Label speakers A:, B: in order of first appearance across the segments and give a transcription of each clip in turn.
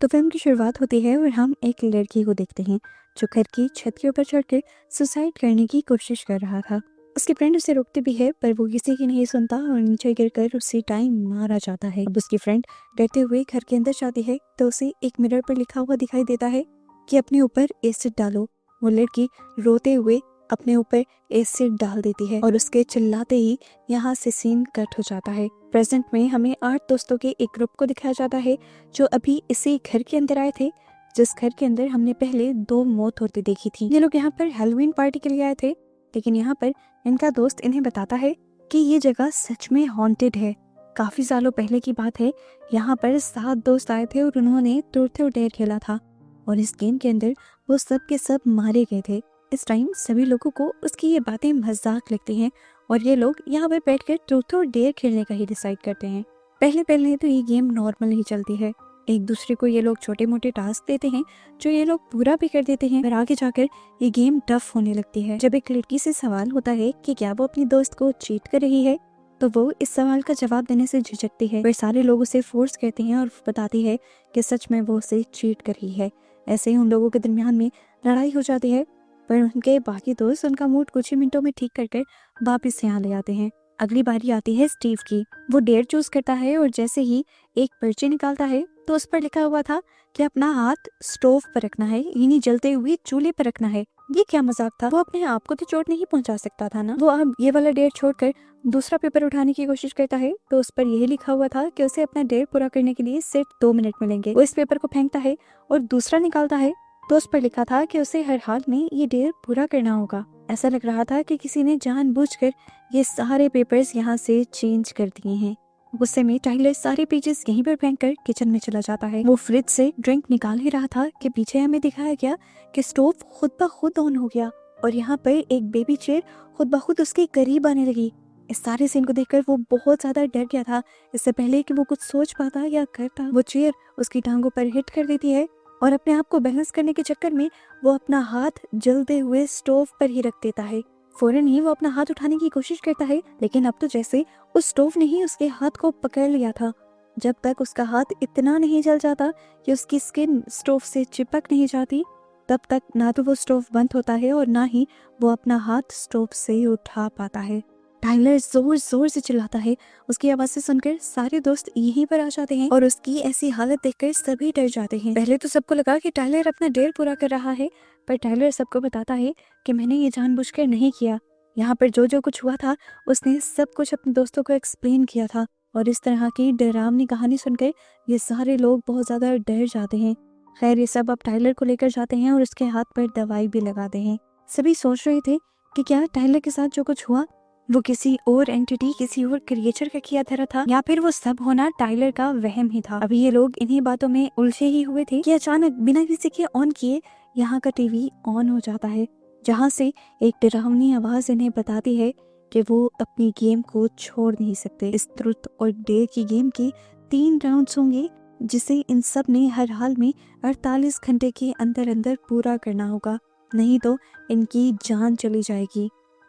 A: तो फिल्म की शुरुआत होती है और हम एक लड़की को देखते हैं जो घर की छत के ऊपर चढ़कर सुसाइड करने की कोशिश कर रहा था। उसकी फ्रेंड उसे रोकती भी है पर वो किसी की नहीं सुनता और नीचे गिरकर उसी टाइम मारा जाता है। अब उसकी फ्रेंड डरते हुए घर के अंदर जाती है तो उसे एक मिरर पर लिखा हुआ दिखाई देता है कि अपने ऊपर एसिड डालो। वो लड़की रोते हुए अपने ऊपर एसिड डाल देती है और उसके चिल्लाते ही यहाँ से सीन कट हो जाता है। प्रेजेंट में हमें 8 दोस्तों के एक ग्रुप को दिखाया जाता है जो अभी इसी घर के अंदर आए थे, जिस घर के अंदर हमने पहले 2 मौत होती देखी थी। ये लोग यहाँ पर हैलोवीन पार्टी के लिए आए थे, लेकिन यहाँ पर इनका दोस्त इन्हें बताता है कि ये जगह सच में हॉन्टेड है। काफी सालों पहले की बात है, यहाँ पर 7 दोस्त आए थे और उन्होंने ट्रूथ और डेयर खेला था और इस गेम के अंदर वो सब के सब मारे गए थे। इस टाइम सभी लोगों को उसकी ये बातें मजाक लगती हैं और ये लोग यहाँ पर बैठकर ट्रूथ और डेयर खेलने का ही डिसाइड करते हैं। पहले पहले तो ये गेम नॉर्मल ही चलती है, एक दूसरे को ये लोग छोटे मोटे टास्क देते हैं जो ये लोग पूरा भी कर देते हैं, पर आगे जाकर ये गेम टफ होने लगती है। जब एक लड़की से सवाल होता है कि क्या वो अपनी दोस्त को चीट कर रही है तो वो इस सवाल का जवाब देने से झिझकती है, पर सारे लोग उसे फोर्स करते हैं और बताती है कि सच में वो उसे चीट कर रही है। ऐसे ही उन लोगों के दरमियान में लड़ाई हो जाती है, पर उनके बाकी दोस्त उनका मूड कुछ ही मिनटों में ठीक करके वापस यहाँ ले आते हैं। अगली बारी आती है स्टीव की। वो डेयर चूज करता है और जैसे ही एक पर्ची निकालता है तो उस पर लिखा हुआ था कि अपना हाथ स्टोव पर रखना है, यानी जलते हुए चूल्हे पर रखना है। ये क्या मजाक था, वो अपने आप को तो चोट नहीं पहुंचा सकता था ना। वो अब ये वाला डेयर छोड़कर दूसरा पेपर उठाने की कोशिश करता है तो उस पर यही लिखा हुआ था कि उसे अपना डेयर पूरा करने के लिए सिर्फ 2 मिनट मिलेंगे। वो इस पेपर को फेंकता है और दूसरा निकालता है तो उस पर लिखा था कि उसे हर हाल में ये डेयर पूरा करना होगा। ऐसा लग रहा था कि किसी ने जानबूझकर ये सारे पेपर्स यहाँ से चेंज कर दिए हैं। गुस्से में टाइलर सारे पेजेस यहीं पर फेंककर किचन में चला जाता है। वो फ्रिज से ड्रिंक निकाल ही रहा था कि पीछे हमें दिखाया गया कि स्टोव खुद ब खुद ऑन हो गया और यहाँ पर एक बेबी चेयर खुद ब खुद उसके करीब आने लगी। इस सारे सीन को देखकर वो बहुत ज्यादा डर गया था। इससे पहले कि वो कुछ सोच पाता या करता, वो चेयर उसकी टांगों पर हिट कर देती है और अपने आप को बैलेंस करने के चक्कर में वो अपना हाथ जलते हुए स्टोव पर ही रख देता है। फौरन ही वो अपना हाथ उठाने की कोशिश करता है, लेकिन अब तो जैसे उस स्टोव ने ही उसके हाथ को पकड़ लिया था। जब तक उसका हाथ इतना नहीं जल जाता कि उसकी स्किन स्टोव से चिपक नहीं जाती, तब तक ना तो वो स्टोव बंद होता है और ना ही वो अपना हाथ स्टोव से उठा पाता है। टाइलर जोर जोर से चिल्लाता है। उसकी आवाज़ सुनकर सारे दोस्त यहीं पर आ जाते हैं और उसकी ऐसी हालत देखकर सभी डर जाते हैं। पहले तो सबको लगा कि टाइलर अपना डेयर पूरा कर रहा है, पर टाइलर सबको बताता है कि मैंने ये जानबूझकर नहीं किया। यहाँ पर जो जो कुछ हुआ था उसने सब कुछ अपने दोस्तों को एक्सप्लेन किया था और इस तरह की डरावनी कहानी सुनकर ये सारे लोग बहुत ज्यादा डर जाते हैं। खैर, ये सब अब टाइलर को लेकर जाते हैं और उसके हाथ पर दवाई भी लगाते हैं। सभी सोच रहे थे कि क्या टाइलर के साथ जो कुछ हुआ वो किसी और एंटिटी, किसी और क्रिएचर का किया धरा था या फिर वो सब होना टाइलर का वहम ही था। अभी ये लोग इन्हीं बातों में उलझे ही हुए थे कि अचानक बिना किसी के ऑन किए यहाँ का टीवी ऑन हो जाता है, जहाँ से एक डरावनी आवाज इन्हें बताती है कि वो अपनी गेम को छोड़ नहीं सकते। इस ट्रुथ और डेयर की गेम के 3 राउंड्स होंगे जिसे इन सब ने हर हाल में 48 घंटे के अंदर अंदर पूरा करना होगा, नहीं तो इनकी जान चली जाएगी।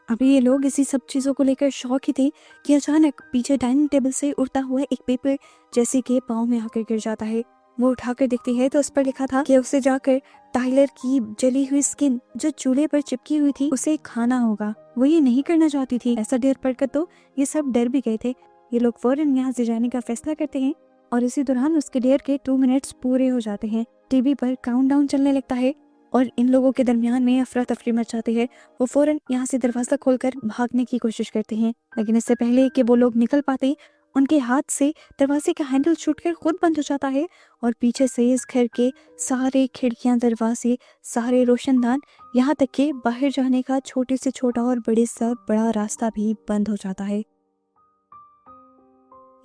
A: अभी ये लोग इसी सब चीजों को लेकर शौक ही थे कि अचानक पीछे डाइनिंग टेबल से उड़ता हुआ एक पेपर जैसे के पाँव में आकर गिर जाता है। वो उठाकर देखती है तो उस पर लिखा था कि उसे जाकर टाइलर की जली हुई स्किन जो चूल्हे पर चिपकी हुई थी उसे खाना होगा। वो ये नहीं करना चाहती थी। ऐसा डर पड़कर तो ये सब डर भी गए थे। ये लोग फौरन यहाँ से जाने का फैसला करते हैं और इसी दौरान उसके डेयर के 2 मिनट्स पूरे हो जाते हैं। टीवी पर काउंटडाउन चलने लगता है और इन लोगों के दरमियान में अफरा तफरी मच जाती है। वो फौरन यहाँ से दरवाजा खोलकर भागने की कोशिश करते हैं, लेकिन इससे पहले कि वो लोग निकल पाते उनके हाथ से दरवाजे का हैंडल छूटकर खुद बंद हो जाता है और पीछे से इस घर के सारे खिड़कियां, दरवाजे, सारे रोशनदान, यहाँ तक कि बाहर जाने का छोटे से छोटा और बड़े से बड़ा रास्ता भी बंद हो जाता है।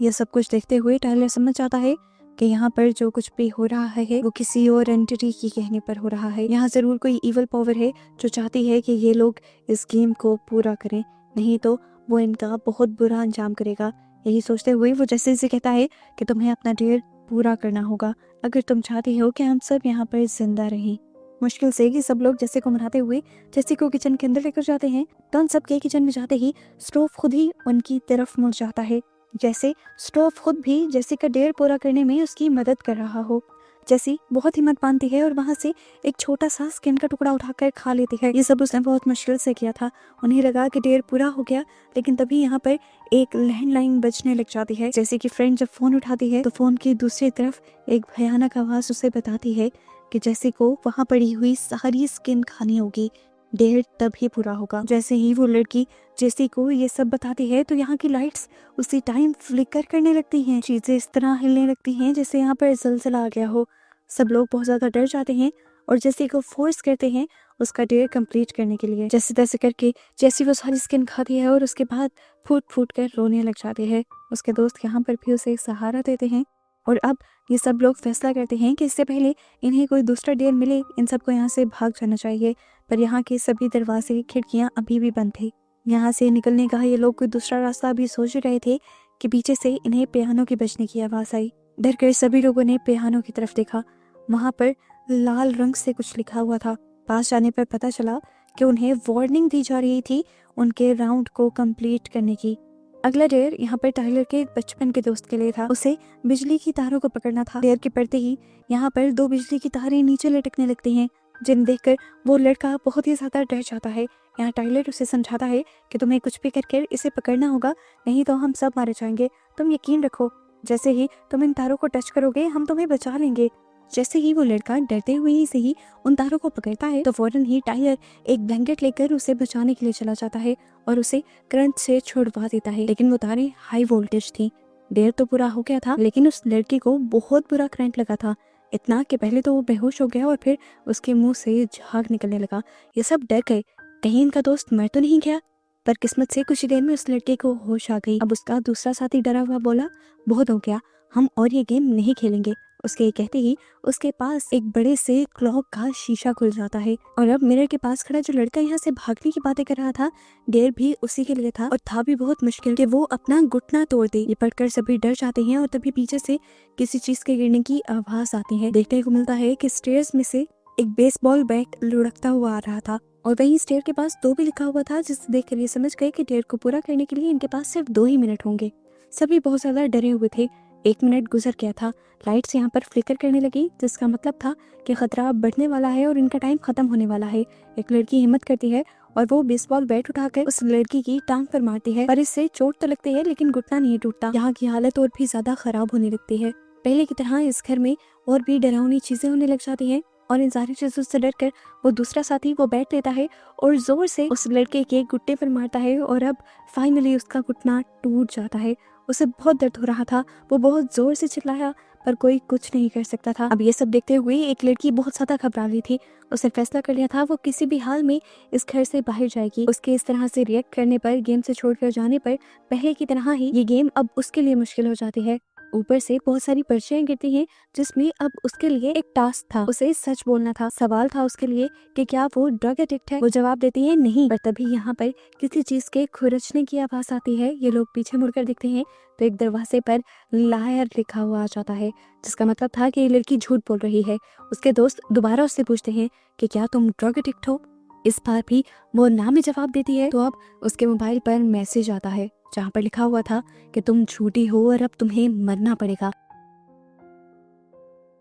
A: यह सब कुछ देखते हुए टाइलर समझ जाता है कि यहाँ पर जो कुछ भी हो रहा है वो किसी और एंटिटी की कहने पर हो रहा है। यहाँ जरूर कोई इवल पावर है जो चाहती है कि ये लोग इस गेम को पूरा करें, नहीं तो वो इनका बहुत बुरा अंजाम करेगा। यही सोचते हुए वो जैसे से कहता है कि तुम्हें अपना डेयर पूरा करना होगा अगर तुम चाहती हो कि हम सब यहाँ पर जिंदा रहें। मुश्किल से ही सब लोग जैसे को मनाते हुए जैसे को किचन के अंदर लेकर जाते हैं तो उन सब के किचन में जाते ही स्टोव खुद ही उनकी तरफ मुड़ जाता है, जैसे स्टोव खुद भी जैसे का डेयर पूरा करने में उसकी मदद कर रहा हो। जैसी बहुत हिम्मत बांधती है और वहाँ से एक छोटा सा स्किन का टुकड़ा उठाकर खा लेती है। ये सब उसने बहुत मुश्किल से किया था। उन्हें लगा कि देर पूरा हो गया, लेकिन तभी यहाँ पर एक लैंडलाइन बजने लग जाती है। जैसे कि फ्रेंड जब फोन उठाती है तो फोन की दूसरी तरफ एक भयानक आवाज उसे बताती है कि जैसे को वहाँ पड़ी हुई सारी स्किन खानी होगी, डेढ़ तभी पूरा होगा। जैसे ही वो लड़की जेसी को ये सब बताती है तो यहाँ की लाइट्स उसी टाइम फ्लिकर करने लगती हैं। चीजें इस तरह हिलने लगती हैं जैसे यहाँ पर ज़लज़ला आ गया हो। सब लोग बहुत ज्यादा डर जाते हैं और जेसी को फोर्स करते हैं उसका डेयर कंप्लीट करने के लिए। जैसे तैसे करके जेसी वो सारी स्किन खाती है और उसके बाद फूट फूट कर रोने लग जाती है। उसके दोस्त यहाँ पर भी उसे सहारा देते हैं और अब ये सब लोग फैसला करते हैं कि इससे पहले इन्हें कोई दूसरा डेयर मिले, इन सबको यहाँ से भाग जाना चाहिए। पर यहाँ के सभी दरवाजे खिड़कियाँ अभी भी बंद थे। यहाँ से निकलने का ये लोग कोई दूसरा रास्ता भी सोच रहे थे कि पीछे से इन्हें पियानो के बजने की आवाज़ आई। डर कर सभी लोगों ने पियानो की तरफ देखा। वहाँ पर लाल रंग से कुछ लिखा हुआ था। पास जाने पर पता चला कि उन्हें वार्निंग दी जा रही थी उनके राउंड को कंप्लीट करने की। अगला डेयर यहाँ पर टाइलर के बचपन के दोस्त के लिए था। उसे बिजली की तारों को पकड़ना था। डेयर के पड़ते ही यहाँ पर 2 बिजली की तारें नीचे लटकने लगती हैं, जिन्हें देखकर वो लड़का बहुत ही ज्यादा डर जाता है। यहाँ टाइलर उसे समझाता है कि तुम्हें कुछ भी करके इसे पकड़ना होगा, नहीं तो हम सब मारे जाएंगे। तुम यकीन रखो, जैसे ही तुम इन तारों को टच करोगे हम तुम्हें बचा लेंगे। जैसे ही वो लड़का डरते हुए ही से ही उन तारों को पकड़ता है तो फौरन ही टाइलर एक ब्लैंकेट लेकर उसे बचाने के लिए चला जाता है और उसे करंट से छुड़वा देता है। लेकिन वो तारें हाई वोल्टेज थी। देर तो पूरा हो गया था, लेकिन उस लड़की को बहुत बुरा करंट लगा था। इतना कि पहले तो वो बेहोश हो गया और फिर उसके मुंह से झाग निकलने लगा। ये सब डर गए, कहीं इनका दोस्त मर तो नहीं गया। पर किस्मत से कुछ ही देर में उस लड़के को होश आ गई। अब उसका दूसरा साथी डरा हुआ बोला, बहुत हो गया, हम और ये गेम नहीं खेलेंगे। उसके कहते ही उसके पास एक बड़े से क्लॉक का शीशा खुल जाता है और अब मिरर के पास खड़ा जो लड़का यहाँ से भागने की बातें कर रहा था, डेर भी उसी के लिए था और था भी बहुत मुश्किल कि वो अपना घुटना तोड़ दे। ये पढ़कर सभी डर जाते हैं और तभी पीछे से किसी चीज के गिरने की आवाज आती है। देखने को मिलता है कि स्टेयर्स में से एक बेसबॉल बैट लुढ़कता हुआ आ रहा था और वहीं स्टेयर के पास 2 भी लिखा हुआ था, जिसे देखकर ये समझ गए कि डेयर को पूरा करने के लिए इनके पास सिर्फ 2 ही मिनट होंगे। सभी बहुत ज्यादा डरे हुए थे। 1 मिनट गुजर गया था। लाइट्स यहाँ पर फ्लिकर करने लगी, जिसका मतलब था कि खतरा अब बढ़ने वाला है और इनका टाइम खत्म होने वाला है। एक लड़की हिम्मत करती है और वो बेसबॉल बैट उठाकर उस लड़की की टांग पर मारती है, पर इससे चोट तो लगती है लेकिन घुटना नहीं टूटता। यहाँ की हालत और भी ज्यादा खराब होने लगती है। पहले की तरह इस घर में और भी डरावनी चीजें होने लग जाती हैं और इन सारी चीजों से डर कर वो दूसरा साथी वो बैठ लेता है और जोर से उस लड़के के घुटने पर मारता है और अब फाइनली उसका घुटना टूट जाता है। उसे बहुत दर्द हो रहा था, वो बहुत जोर से चिल्लाया पर कोई कुछ नहीं कर सकता था। अब ये सब देखते हुए एक लड़की बहुत ज्यादा घबरा रही थी। उसने फैसला कर लिया था वो किसी भी हाल में इस घर से बाहर जाएगी। उसके इस तरह से रिएक्ट करने पर, गेम से छोड़कर जाने पर पहले की तरह ही ये गेम अब उसके लिए मुश्किल हो जाती है। ऊपर से बहुत सारी पर्चियां गिरती हैं जिसमें अब उसके लिए एक टास्क था, उसे सच बोलना था। सवाल था उसके लिए कि क्या वो ड्रग एडिक्ट है। वो जवाब देती है नहीं, पर तभी यहाँ पर किसी चीज के खुरचने की आवाज आती है। ये लोग पीछे मुड़कर देखते हैं तो एक दरवाजे पर लायर लिखा हुआ आ जाता है, जिसका मतलब था कि ये लड़की झूठ बोल रही है। उसके दोस्त दोबारा उससे पूछते हैं कि क्या तुम ड्रग एडिक्ट हो। इस बार भी वो ना में जवाब देती है तो अब उसके मोबाइल पर मैसेज आता है जहाँ पर लिखा हुआ था कि तुम झूठी हो और अब तुम्हें मरना पड़ेगा।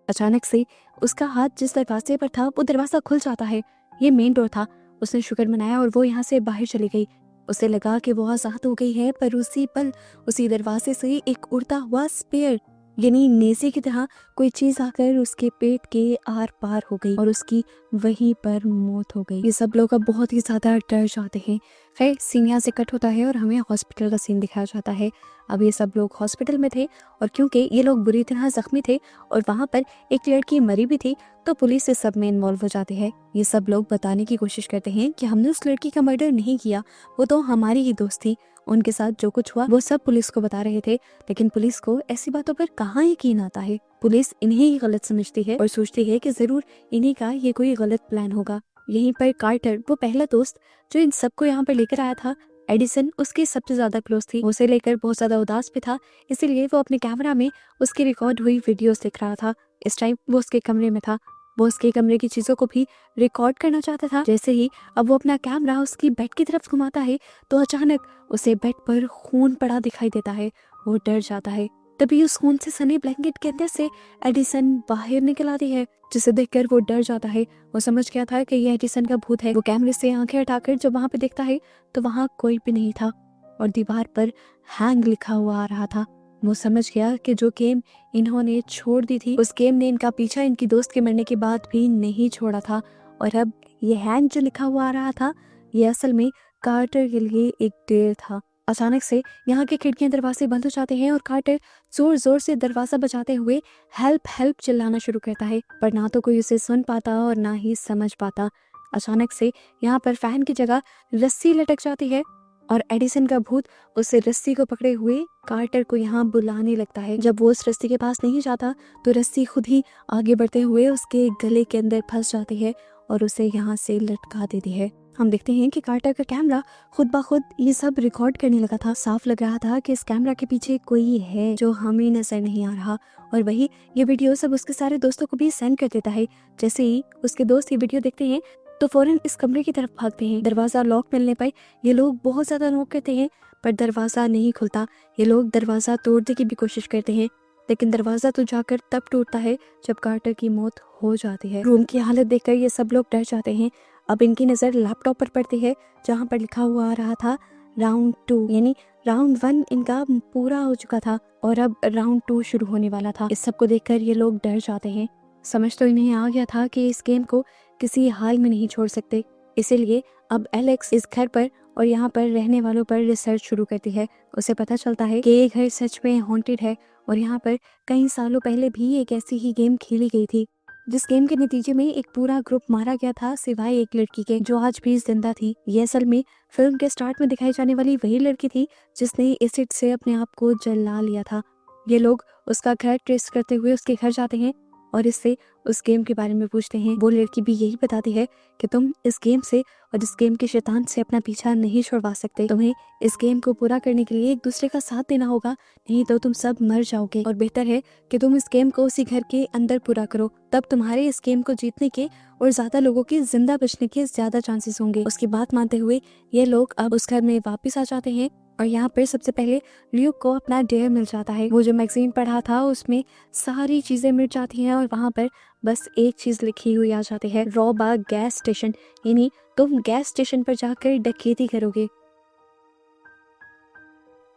A: अचानक से उसका हाथ जिस दरवाजे पर था वो दरवाजा खुल जाता है। ये मेन डोर था। उसने शुक्र मनाया और वो यहाँ से बाहर चली गई। उसे लगा कि वो आजाद हो गई है, पर उसी पल उसी दरवाजे से एक उड़ता हुआ स्पेयर यानी नेज़े की तरह कोई चीज आकर उसके पेट के आर पार हो गई और उसकी वहीं पर मौत हो गई। ये सब लोग अब बहुत ही ज्यादा डर जाते हैं। खैर सीन यहाँ से कट होता है और हमें हॉस्पिटल का सीन दिखाया जाता है। अब ये सब लोग हॉस्पिटल में थे और क्योंकि ये लोग बुरी तरह जख्मी थे और वहाँ पर एक लड़की मरी भी थी तो पुलिस इस सब में इन्वॉल्व हो जाती है। ये सब लोग बताने की कोशिश करते हैं कि हमने उस लड़की का मर्डर नहीं किया, वो तो हमारी ही दोस्त थी। उनके साथ जो कुछ हुआ वो सब पुलिस को बता रहे थे, लेकिन पुलिस को ऐसी बातों पर कहाँ यकीन आता है। पुलिस इन्हें ही गलत समझती है और सोचती है कि जरूर इन्हीं का ये कोई गलत प्लान होगा। यहीं पर कार्टर, वो पहला दोस्त जो इन सबको यहाँ पर लेकर आया था, एडिसन उसके सबसे ज्यादा क्लोज थी। उसे लेकर बहुत ज्यादा उदास भी था, इसीलिए वो अपने कैमरा में उसकी रिकॉर्ड हुई वीडियोस दिख रहा था। इस टाइम वो उसके कमरे में था। वो उसके कमरे की चीजों को भी रिकॉर्ड करना चाहता था। जैसे ही अब वो अपना कैमरा उसकी बेड की तरफ घुमाता है तो अचानक उसे बेड पर खून पड़ा दिखाई देता है। वो डर जाता है। तभी उस खून से सने ब्लैंकेट के अंदर से एडिसन बाहर निकल आती है, जिसे देखकर वो डर जाता है। वो समझ गया था कि ये एडिसन का भूत है। वो कैमरे से आंखें हटाकर जब वहां पे देखता है तो वहां कोई भी नहीं था और दीवार पर हैंग लिखा हुआ आ रहा था। वो समझ गया कि जो गेम इन्होंने छोड़ दी थी, उस गेम ने इनका पीछा इनकी दोस्त के मरने के बाद भी नहीं छोड़ा था। और अब ये हैंग जो लिखा हुआ आ रहा था, ये असल में कार्टर के लिए एक डेयर था। अचानक से यहाँ के खिड़कियां दरवाजे बंद हो जाते हैं और कार्टर जोर जोर से दरवाजा बजाते हुए हेल्प हेल्प चिल्लाना शुरू करता है, पर ना तो कोई उसे सुन पाता और ना ही समझ पाता। अचानक से यहाँ पर फैन की जगह रस्सी लटक जाती है और एडिसन का भूत उस रस्सी को पकड़े हुए कार्टर को यहाँ बुलाने लगता है। जब वो उस रस्सी के पास नहीं जाता तो रस्सी खुद ही आगे बढ़ते हुए उसके गले के अंदर फंस जाती है और उसे यहाँ से लटका देती है। हम देखते हैं कि कार्टर का कैमरा खुद ब खुद ये सब रिकॉर्ड करने लगा था। साफ लग रहा था कि इस कैमरा के पीछे कोई है जो हमें नजर नहीं आ रहा, और वही ये वीडियो सब उसके सारे दोस्तों को भी सेंड कर देता है। जैसे ही उसके दोस्त ये वीडियो देखते हैं तो फौरन इस कमरे की तरफ भागते हैं। दरवाजा लॉक मिलने पर ये लोग बहुत ज्यादा नॉक करते हैं, पर दरवाजा नहीं खुलता। ये लोग दरवाजा तोड़ने की भी कोशिश करते हैं, लेकिन दरवाजा तो जाकर तब टूटता है जब कार्टर की मौत हो जाती है। रूम की हालत देखकर ये सब लोग डर जाते हैं। अब इनकी नजर लैपटॉप पर पड़ती है जहाँ पर लिखा हुआ आ रहा था राउंड 2, यानी राउंड 1 इनका पूरा हो चुका था और अब राउंड 2 शुरू होने वाला था। इस सब को देखकर ये लोग डर जाते हैं। समझ तो इन्हें आ गया था कि इस गेम को किसी हाल में नहीं छोड़ सकते, इसीलिए अब एलेक्स इस घर पर और यहाँ पर रहने वालों पर रिसर्च शुरू करती है। उसे पता चलता है कि ये घर सच में हॉन्टेड है और यहाँ पर कई सालों पहले भी एक ऐसी ही गेम खेली गई थी, जिस गेम के नतीजे में एक पूरा ग्रुप मारा गया था सिवाय एक लड़की के, जो आज भी जिंदा थी। ये असल में फिल्म के स्टार्ट में दिखाई जाने वाली वही लड़की थी जिसने एसिड से अपने आप को जला लिया था। ये लोग उसका घर ट्रेस करते हुए उसके घर जाते हैं और इससे उस गेम के बारे में पूछते हैं। वो लड़की भी यही बताती है कि तुम इस गेम से और इस गेम के शैतान से अपना पीछा नहीं छुड़वा सकते। तुम्हें इस गेम को पूरा करने के लिए एक दूसरे का साथ देना होगा, नहीं तो तुम सब मर जाओगे। और बेहतर है कि तुम इस गेम को उसी घर के अंदर पूरा करो, तब तुम्हारे इस गेम को जीतने के और ज्यादा लोगों के जिंदा बचने के ज्यादा चांसेस होंगे। उसकी बात मानते हुए ये लोग अब उस घर में वापिस आ जाते हैं और यहाँ पर सबसे पहले ल्यूक को अपना डेयर मिल जाता है। वो जो मैगजीन पढ़ा था उसमें सारी चीजें मिल जाती हैं और वहाँ पर बस एक चीज लिखी हुई आ जाती है, रॉब अ गैस स्टेशन, यानी तुम गैस स्टेशन पर जाकर डकैती करोगे।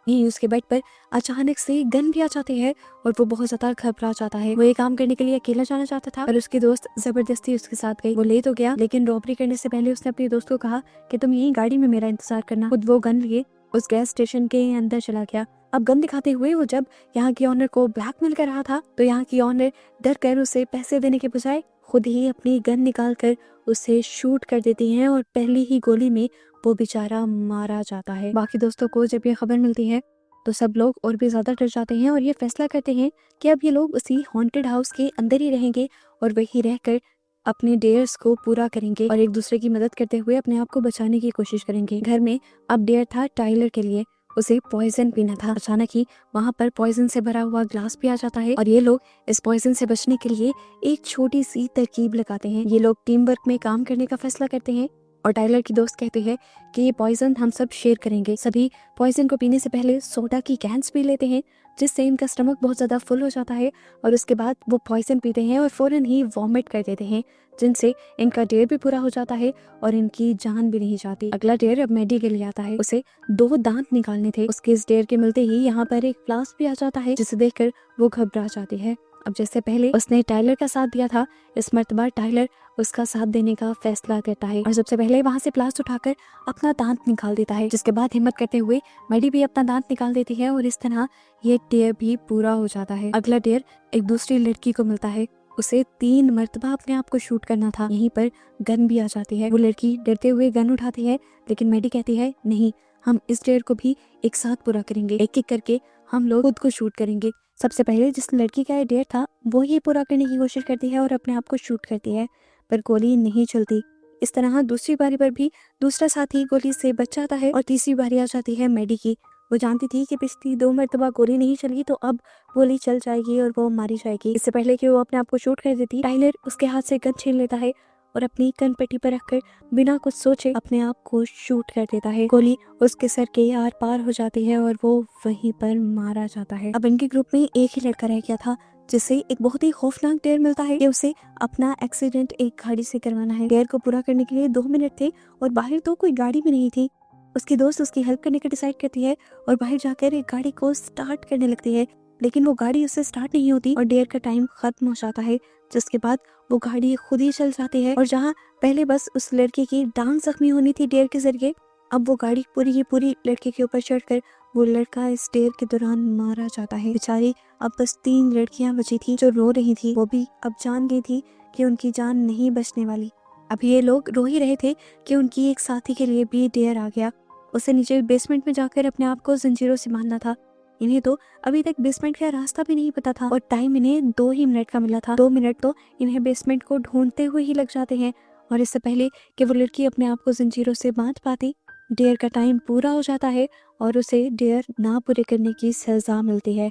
A: यही उसके बेड पर अचानक से गन भी आ जाती है और वो बहुत ज्यादा घबरा जाता है। वो ये काम करने के लिए अकेला जाना चाहता था पर उसकी दोस्त जबरदस्ती उसके साथ गई। वो ले तो गया, लेकिन रॉबरी करने से पहले उसने अपने दोस्त को कहा कि तुम यही गाड़ी में मेरा इंतजार करना। खुद वो गन लिए उस गैस स्टेशन के अंदर चला गया। अब गन दिखाते हुए वो जब यहाँ की ऑनर को ब्लैकमेल कर रहा था तो यहाँ की ऑनर डर कर उसे पैसे देने के बजाय खुद ही अपनी गन निकाल कर उसे शूट कर देती है और पहली ही गोली में वो बेचारा मारा जाता है। बाकी दोस्तों को जब ये खबर मिलती है तो सब लोग और भी ज्यादा डर जाते हैं और ये फैसला करते हैं कि अब ये लोग उसी हॉन्टेड हाउस के अंदर ही रहेंगे और वही रहकर अपने डेयर्स को पूरा करेंगे और एक दूसरे की मदद करते हुए अपने आप को बचाने की कोशिश करेंगे। घर में अब डेयर था टाइलर के लिए, उसे पॉइजन पीना था। अचानक ही वहाँ पर पॉइजन से भरा हुआ ग्लास भी आ जाता है और ये लोग इस पॉइजन से बचने के लिए एक छोटी सी तरकीब लगाते हैं। ये लोग टीम वर्क में काम करने का फैसला करते हैं और टाइलर की दोस्त कहते हैं कि ये पॉइजन हम सब शेयर करेंगे। सभी पॉइजन को पीने से पहले सोडा की कैंस पी लेते हैं, जिससे इनका स्टमक बहुत ज्यादा फुल हो जाता है और उसके बाद वो पॉइजन पीते हैं और फौरन ही वॉमिट कर देते हैं, जिनसे इनका डेयर भी पूरा हो जाता है और इनकी जान भी नहीं जाती। अगला डेयर अब मैडी के लिए आता है। उसे 2 दांत निकालने थे। उसके इस डेयर के मिलते ही यहाँ पर एक प्लास भी आ जाता है, जिसे देखकर वो घबरा जाती है। अब जैसे पहले उसने टाइलर का साथ दिया था, इस मर्तबा टाइलर उसका साथ देने का फैसला करता है और सबसे पहले वहाँ से प्लास उठाकर अपना दांत निकाल देता है, जिसके बाद हिम्मत करते हुए मैडी भी अपना दांत निकाल देती है और इस तरह ये डेयर भी पूरा हो जाता है। अगला डेयर एक दूसरी लड़की को मिलता है। उसे 3 मर्तबा अपने आप को शूट करना था। यहीं पर गन भी आ जाती है। वो लड़की डरते हुए गन उठाती है, लेकिन मैडी कहती है नहीं, हम इस डेयर को भी एक साथ पूरा करेंगे, एक एक करके हम लोग खुद को शूट करेंगे। सबसे पहले जिस लड़की का ये डेयर था वो ये पूरा करने की कोशिश करती है और अपने आप को शूट करती है, पर गोली नहीं चलती। इस तरह दूसरी बारी पर भी दूसरा साथी गोली से बच जाता है और तीसरी बारी आ जाती है मैडी की। वो जानती थी कि पिछली 2 मरतबा गोली नहीं चली तो अब गोली चल जाएगी और वो मारी जाएगी। इससे पहले कि वो अपने आप को शूट कर देती, टाइलर उसके हाथ से गन छीन लेता है और अपनी कनपट्टी पर रखकर बिना कुछ सोचे अपने आप को शूट कर देता है। गोली उसके सर के आर पार हो जाती है और वो वहीं पर मारा जाता है। अब इनके ग्रुप में एक ही लड़का रह गया था जिसे एक बहुत ही खौफनाक डेयर मिलता है कि उसे अपना एक्सीडेंट एक गाड़ी से करवाना है। डेयर को पूरा करने के लिए 2 मिनट थे और बाहर तो कोई गाड़ी भी नहीं थी। उसकी दोस्त उसकी हेल्प करने का डिसाइड करती है और बाहर जाकर एक गाड़ी को स्टार्ट करने लगती है, लेकिन वो गाड़ी उससे स्टार्ट नहीं होती और डेयर का टाइम खत्म हो जाता है। जिसके बाद वो गाड़ी खुद ही चल जाती है और जहाँ पहले बस उस लड़के की टांग जख्मी होनी थी डेयर के जरिए, अब वो गाड़ी पूरी की पूरी लड़के के ऊपर चढ़कर वो लड़का इस डेयर के दौरान मारा जाता है। बेचारी अब बस 3 लड़कियां बची थी जो रो रही थी। वो भी अब जान गई थी कि उनकी जान नहीं बचने वाली। अब ये लोग रो ही रहे थे कि उनकी एक साथी के लिए भी डेयर आ गया। उसे नीचे बेसमेंट में जाकर अपने आप को जंजीरों से बांधना था। इन्हें तो अभी तक बेसमेंट का रास्ता भी नहीं पता था और टाइम इन्हें 2 ही मिनट का मिला था। 2 मिनट तो इन्हें बेसमेंट को ढूंढते हुए ही लग जाते हैं और इससे पहले कि वो लड़की अपने आप को जंजीरों से बांध पाती, डेयर का टाइम पूरा हो जाता है और उसे डेयर ना पूरे करने की सजा मिलती है।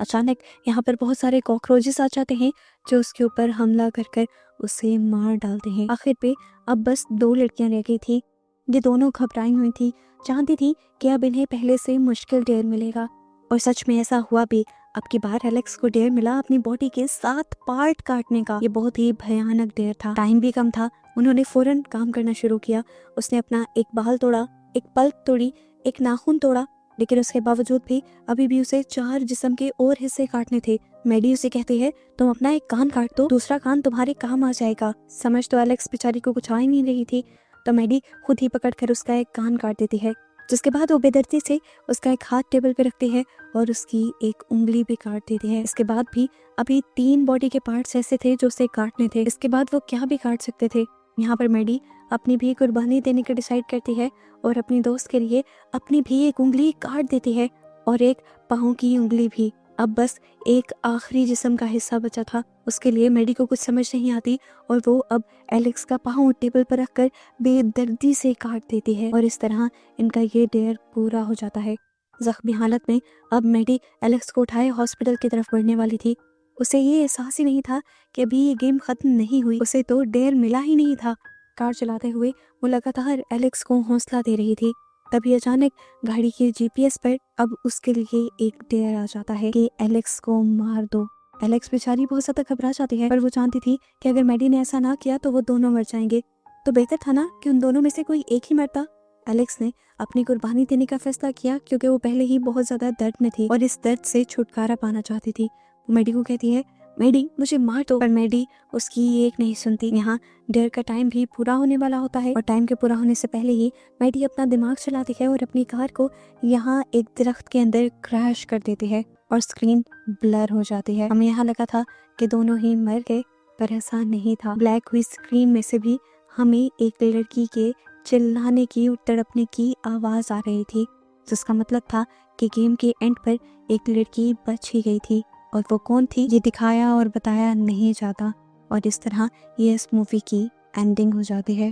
A: अचानक यहाँ पर बहुत सारे कॉकरोचेस आ जाते हैं जो उसके ऊपर हमला कर कर उसे मार डालते हैं। आखिर पे अब बस 2 लड़कियां रह गई थी। ये दोनों घबराई हुई थी, चाहती थी कि अब इन्हें पहले से मुश्किल डेयर मिलेगा और सच में ऐसा हुआ भी। अब की बार एलेक्स को डेयर मिला अपनी बॉडी के 7 पार्ट काटने का। ये बहुत ही भयानक डेयर था। टाइम भी कम था। उन्होंने फौरन काम करना शुरू किया। उसने अपना एक बाल तोड़ा, एक पल्क तोड़ी, एक नाखून तोड़ा, लेकिन उसके बावजूद भी अभी भी उसे 4 जिस्म के और हिस्से काटने थे। मैडी उसे कहती है, तुम अपना एक कान काट दो, दूसरा कान तुम्हारे काम आ जाएगा। समझ तो एलेक्स बेचारी को कुछ आ ही नहीं रही थी, तो मैडी खुद ही पकड़कर उसका एक कान काट देती है। जिसके बाद वो बेदर्दी से उसका एक हाथ टेबल पे रखती है और उसकी एक उंगली भी काट देती है। इसके बाद भी अभी 3 बॉडी के पार्ट्स ऐसे थे जो उसे काटने थे। इसके बाद वो क्या भी काट सकते थे। यहाँ पर मैडी अपनी भी कुर्बानी देने का डिसाइड करती है और अपनी दोस्त के लिए अपनी भी एक उंगली काट देती है और एक पाँव की उंगली भी। अब बस एक आखिरी जिस्म का हिस्सा बचा था। उसके लिए मैडी को कुछ समझ नहीं आती और वो अब एलेक्स का पाँव टेबल पर रखकर बेदर्दी से काट देती है और इस तरह इनका ये डेयर पूरा हो जाता है। जख्मी हालत में अब मैडी एलेक्स को उठाए हॉस्पिटल की तरफ बढ़ने वाली थी। उसे ये एहसास ही नहीं था कि अभी ये गेम खत्म नहीं हुई। उसे तो डेयर मिला ही नहीं था। कार चलाते हुए वो लगातार एलेक्स को हौसला दे रही थी। तभी अचानक गाड़ी के जीपीएस पर अब उसके लिए एक डेयर आ जाता है कि एलेक्स को मार दो। एलेक्स बेचारी बहुत ज्यादा घबरा जाती है, पर वो जानती थी कि अगर मैडी ने ऐसा ना किया तो वो दोनों मर जाएंगे। तो बेहतर था ना कि उन दोनों में से कोई एक ही मरता। एलेक्स ने अपनी कुर्बानी देने का फैसला किया क्योंकि वो पहले ही बहुत ज्यादा दर्द में थी और इस दर्द से छुटकारा पाना चाहती थी। वो मैडी को कहती है, मैडी मुझे मार दो, पर मैडी उसकी एक नहीं सुनती। यहाँ डेयर का टाइम भी पूरा होने वाला होता है और टाइम के पूरा होने से पहले ही मैडी अपना दिमाग चलाती है और अपनी कार को यहाँ एक दरख्त के अंदर क्रैश कर देती है और स्क्रीन ब्लर हो जाती है। हमें यहाँ लगा था कि दोनों ही मर गए, पर ऐसा नहीं था। ब्लैक हुई स्क्रीन में से भी हमें एक लड़की के चिल्लाने की और तड़पने की आवाज आ रही थी, जिसका मतलब था कि गेम के एंड पर एक लड़की बच ही गई थी और वो कौन थी ये दिखाया और बताया नहीं जाता और इस तरह ये इस मूवी की एंडिंग हो जाती है।